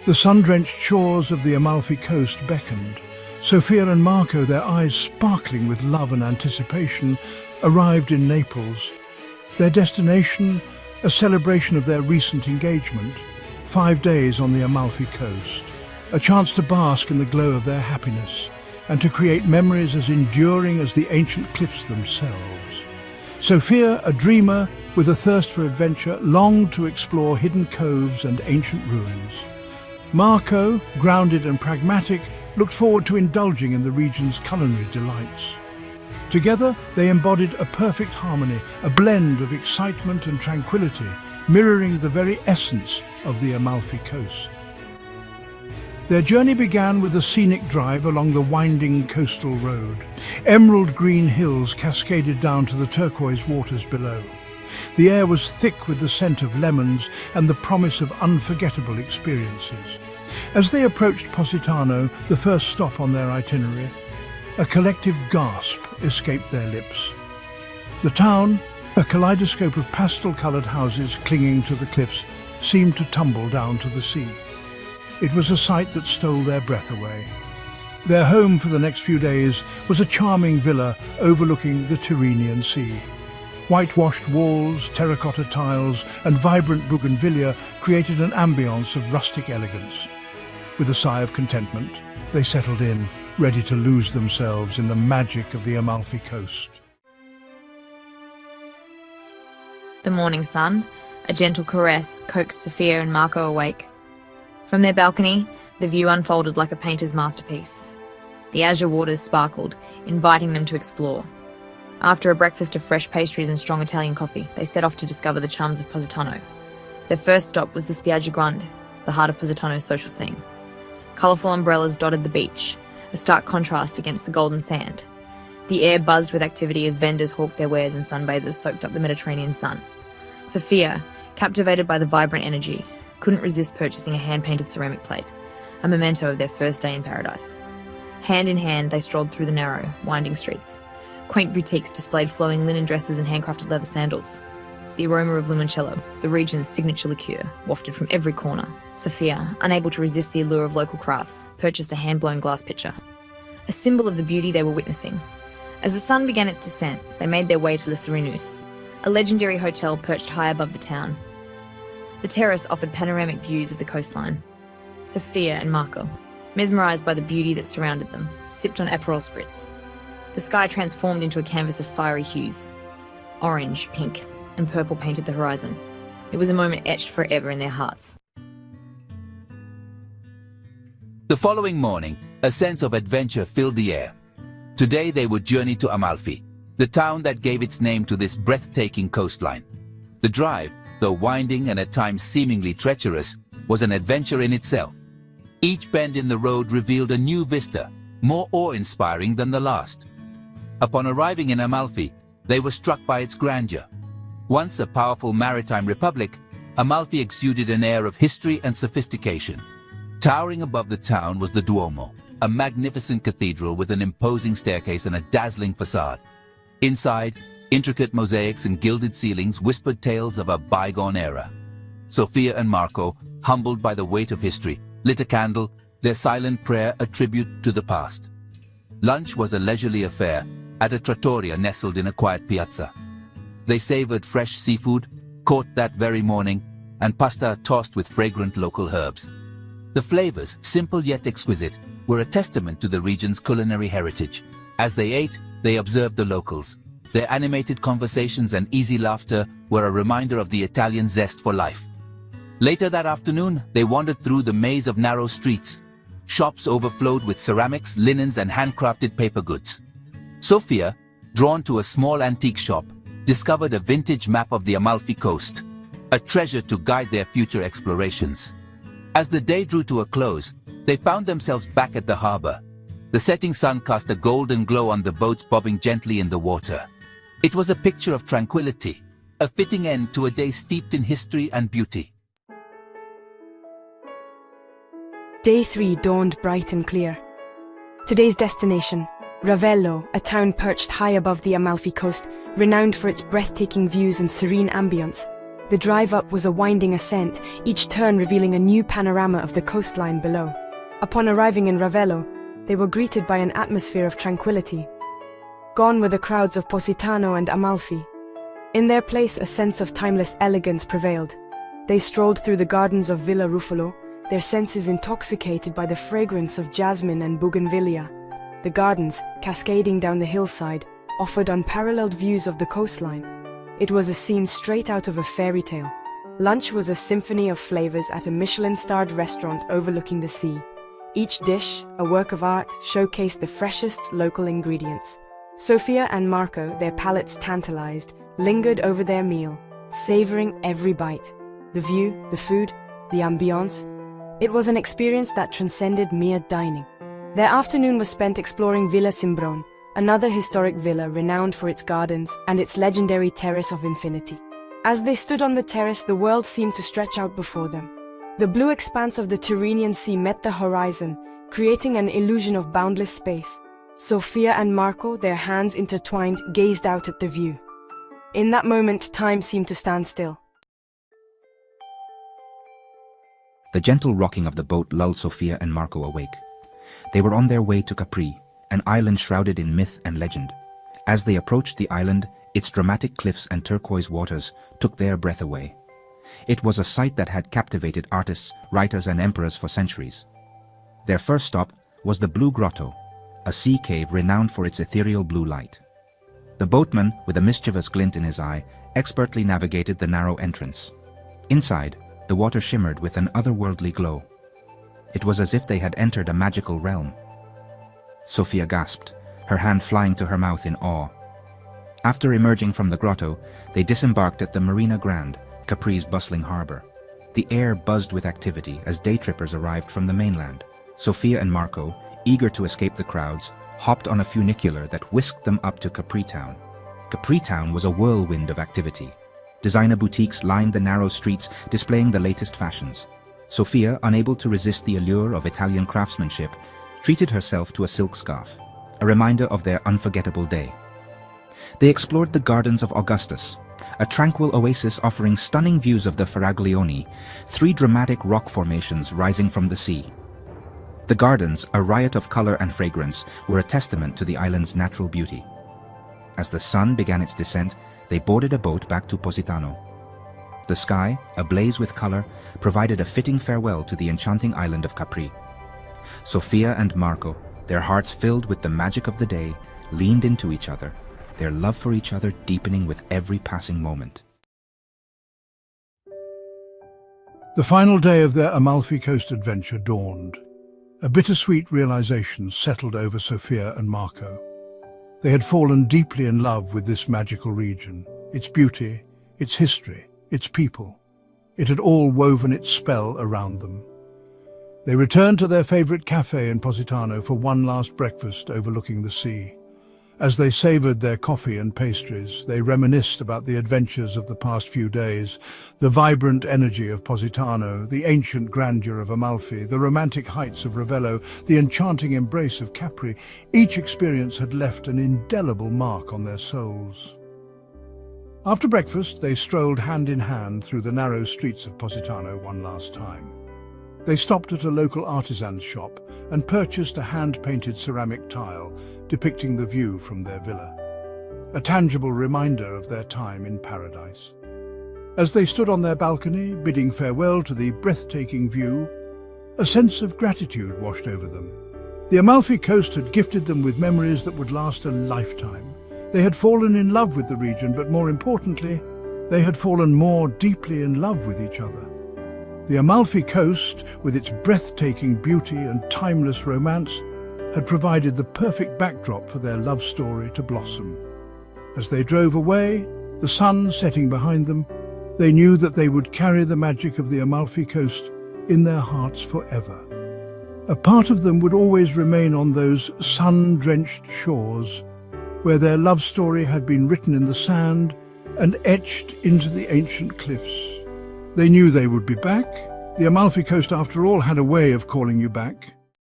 The sun-drenched shores of the Amalfi coast beckoned. Sophia and Marco, their eyes sparkling with love and anticipation, arrived in Naples. Their destination, a celebration of their recent engagement, 5 days on the Amalfi coast. A chance to bask in the glow of their happiness and to create memories as enduring as the ancient cliffs themselves. Sophia, a dreamer with a thirst for adventure, longed to explore hidden coves and ancient ruins. Marco, grounded and pragmatic, looked forward to indulging in the region's culinary delights. Together, they embodied a perfect harmony, a blend of excitement and tranquility, mirroring the very essence of the Amalfi coast. Their journey began with a scenic drive along the winding coastal road. Emerald green hills cascaded down to the turquoise waters below. The air was thick with the scent of lemons and the promise of unforgettable experiences. As they approached Positano, the first stop on their itinerary, a collective gasp escaped their lips. The town, a kaleidoscope of pastel-coloured houses clinging to the cliffs, seemed to tumble down to the sea. It was a sight that stole their breath away. Their home for the next few days was a charming villa overlooking the Tyrrhenian Sea. Whitewashed walls, terracotta tiles, and vibrant bougainvillea created an ambience of rustic elegance. With a sigh of contentment, they settled in, ready to lose themselves in the magic of the Amalfi coast. The morning sun, a gentle caress, coaxed Sophia and Marco awake. From their balcony, the view unfolded like a painter's masterpiece. The azure waters sparkled, inviting them to explore. After a breakfast of fresh pastries and strong Italian coffee, they set off to discover the charms of Positano. Their first stop was the Spiaggia Grande, the heart of Positano's social scene. Colourful umbrellas dotted the beach, a stark contrast against the golden sand. The air buzzed with activity as vendors hawked their wares and sunbathers soaked up the Mediterranean sun. Sophia, captivated by the vibrant energy, couldn't resist purchasing a hand-painted ceramic plate, a memento of their first day in paradise. Hand in hand, they strolled through the narrow, winding streets. Quaint boutiques displayed flowing linen dresses and handcrafted leather sandals. The aroma of limoncello, the region's signature liqueur, wafted from every corner. Sophia, unable to resist the allure of local crafts, purchased a hand-blown glass pitcher, a symbol of the beauty they were witnessing. As the sun began its descent, they made their way to Le Serenus, a legendary hotel perched high above the town. The terrace offered panoramic views of the coastline. Sophia and Marco, mesmerised by the beauty that surrounded them, sipped on Aperol spritz. The sky transformed into a canvas of fiery hues. Orange, pink, and purple painted the horizon. It was a moment etched forever in their hearts. The following morning, a sense of adventure filled the air. Today they would journey to Amalfi, the town that gave its name to this breathtaking coastline. The drive, though winding and at times seemingly treacherous, was an adventure in itself. Each bend in the road revealed a new vista, more awe-inspiring than the last. Upon arriving in Amalfi, they were struck by its grandeur. Once a powerful maritime republic, Amalfi exuded an air of history and sophistication. Towering above the town was the Duomo, a magnificent cathedral with an imposing staircase and a dazzling facade. Inside, intricate mosaics and gilded ceilings whispered tales of a bygone era. Sophia and Marco, humbled by the weight of history, lit a candle, their silent prayer a tribute to the past. Lunch was a leisurely affair at a trattoria nestled in a quiet piazza. They savored fresh seafood, caught that very morning, and pasta tossed with fragrant local herbs. The flavors, simple yet exquisite, were a testament to the region's culinary heritage. As they ate, they observed the locals. Their animated conversations and easy laughter were a reminder of the Italian zest for life. Later that afternoon, they wandered through the maze of narrow streets. Shops overflowed with ceramics, linens, and handcrafted paper goods. Sophia, drawn to a small antique shop, discovered a vintage map of the Amalfi coast, a treasure to guide their future explorations. As the day drew to a close, they found themselves back at the harbor. The setting sun cast a golden glow on the boats bobbing gently in the water. It was a picture of tranquility, a fitting end to a day steeped in history and beauty. Day 3 dawned bright and clear. Today's destination, Ravello, a town perched high above the Amalfi coast, renowned for its breathtaking views and serene ambience. The drive up was a winding ascent, each turn revealing a new panorama of the coastline below. Upon arriving in Ravello, they were greeted by an atmosphere of tranquility. Gone were the crowds of Positano and Amalfi. In their place, a sense of timeless elegance prevailed. They strolled through the gardens of Villa Ruffolo, their senses intoxicated by the fragrance of jasmine and bougainvillea. The gardens, cascading down the hillside, offered unparalleled views of the coastline. It was a scene straight out of a fairy tale. Lunch was a symphony of flavors at a Michelin-starred restaurant overlooking the sea. Each dish, a work of art, showcased the freshest local ingredients. Sofia and Marco, their palates tantalized, lingered over their meal, savoring every bite. The view, the food, the ambiance. It was an experience that transcended mere dining. Their afternoon was spent exploring Villa Simbron, another historic villa renowned for its gardens and its legendary Terrace of Infinity. As they stood on the terrace, the world seemed to stretch out before them. The blue expanse of the Tyrrhenian Sea met the horizon, creating an illusion of boundless space. Sofia and Marco, their hands intertwined, gazed out at the view. In that moment, time seemed to stand still. The gentle rocking of the boat lulled Sofia and Marco awake. They were on their way to Capri, an island shrouded in myth and legend. As they approached the island, its dramatic cliffs and turquoise waters took their breath away. It was a sight that had captivated artists, writers, and emperors for centuries. Their first stop was the Blue Grotto, a sea cave renowned for its ethereal blue light. The boatman, with a mischievous glint in his eye, expertly navigated the narrow entrance. Inside, the water shimmered with an otherworldly glow. It was as if they had entered a magical realm. Sofia gasped, her hand flying to her mouth in awe. After emerging from the grotto, they disembarked at the Marina Grande, Capri's bustling harbor. The air buzzed with activity as day trippers arrived from the mainland. Sofia and Marco, eager to escape the crowds, hopped on a funicular that whisked them up to Capri Town. Capri Town was a whirlwind of activity. Designer boutiques lined the narrow streets, displaying the latest fashions. Sofia, unable to resist the allure of Italian craftsmanship, treated herself to a silk scarf, a reminder of their unforgettable day. They explored the gardens of Augustus, a tranquil oasis offering stunning views of the Faraglioni, three dramatic rock formations rising from the sea. The gardens, a riot of color and fragrance, were a testament to the island's natural beauty. As the sun began its descent, they boarded a boat back to Positano. The sky, ablaze with color, provided a fitting farewell to the enchanting island of Capri. Sofia and Marco, their hearts filled with the magic of the day, leaned into each other, their love for each other deepening with every passing moment. The final day of their Amalfi Coast adventure dawned. A bittersweet realization settled over Sofia and Marco. They had fallen deeply in love with this magical region, its beauty, its history, its people. It had all woven its spell around them. They returned to their favorite cafe in Positano for one last breakfast overlooking the sea. As they savored their coffee and pastries, they reminisced about the adventures of the past few days, the vibrant energy of Positano, the ancient grandeur of Amalfi, the romantic heights of Ravello, the enchanting embrace of Capri. Each experience had left an indelible mark on their souls. After breakfast, they strolled hand in hand through the narrow streets of Positano one last time. They stopped at a local artisan's shop and purchased a hand-painted ceramic tile depicting the view from their villa, a tangible reminder of their time in paradise. As they stood on their balcony, bidding farewell to the breathtaking view, a sense of gratitude washed over them. The Amalfi Coast had gifted them with memories that would last a lifetime. They had fallen in love with the region, but more importantly, they had fallen more deeply in love with each other. The Amalfi Coast, with its breathtaking beauty and timeless romance, had provided the perfect backdrop for their love story to blossom. As they drove away, the sun setting behind them, they knew that they would carry the magic of the Amalfi Coast in their hearts forever. A part of them would always remain on those sun-drenched shores, where their love story had been written in the sand and etched into the ancient cliffs. They knew they would be back. The Amalfi Coast, after all, had a way of calling you back.